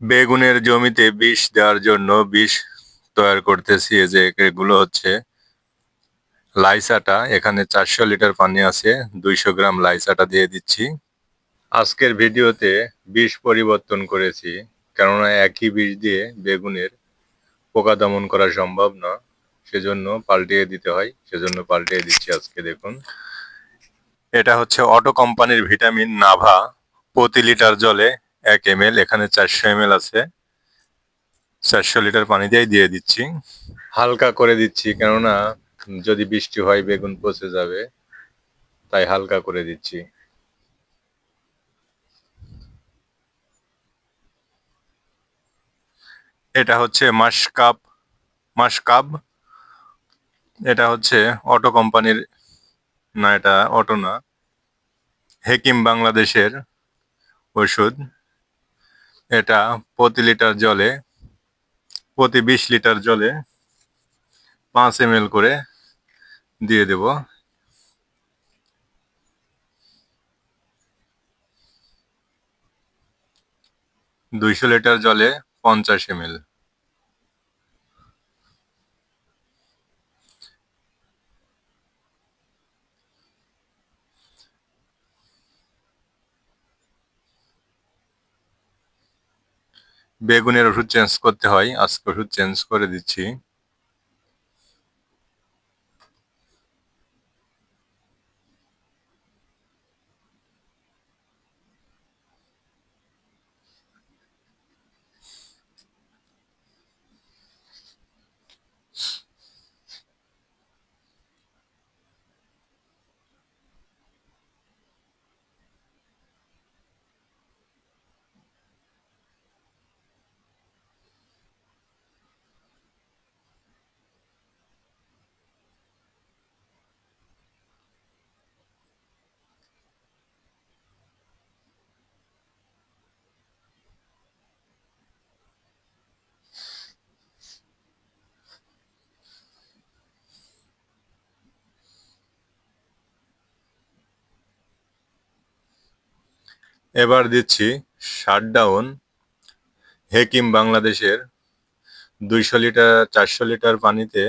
বেগুনের জমিতে বিষ দেওয়ার জন্য বিষ তৈরি করতেছি। এই যে এগুলো হচ্ছে লাইসাটা। এখানে 400 লিটার পানি আছে, 200 গ্রাম লাইসাটা দিয়ে দিচ্ছি। আজকের ভিডিওতে বিষ পরিবর্তন করেছি, কেননা একই বিষ দিয়ে বেগুনের পোকা দমন করা সম্ভব না, সেজন্য পাল্টিয়ে দিতে হয়। সেজন্য পাল্টিয়ে দিচ্ছি আজকে। দেখুন, এটা হচ্ছে অটো কোম্পানির ভিটামিন নাভা। প্রতি লিটার জলে 1 ml, এখানে 400 ml আছে। 400 লিটার পানি দিয়ে দিচ্ছি। হালকা করে দিচ্ছি, কেননা যদি বৃষ্টি হয় বেগুন পচে যাবে, তাই হালকা করে দিচ্ছি। এটা হচ্ছে মাসকাব। এটা হচ্ছে অটো কোম্পানির, না এটা অটো না, হেকিম বাংলাদেশের ওষুধ। এটা প্রতি 20 লিটার জলে 5 ml করে দিয়ে দেব। 200 লিটার জলে 50 ml। বেগুনের ওষুধ চেঞ্জ করতে হয়, আজকে ওষুধ চেঞ্জ করে দিচ্ছি। এবার দিচ্ছি শাটডাউন, হেকিম বাংলাদেশের। 400 লিটার পানিতে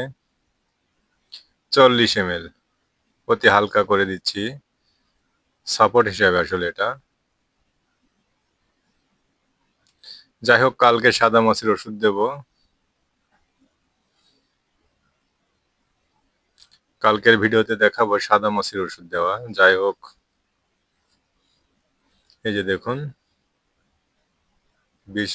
40 ml, অতি হালকা করে দিচ্ছি, সাপোর্ট হিসাবে আসলে এটা। যাই হোক, কালকে সাদা মাছির ওষুধ দেব। কালকের ভিডিওতে দেখাবো সাদা মাছির ওষুধ দেওয়া। যাই হোক, এই যে দেখুন, বিষ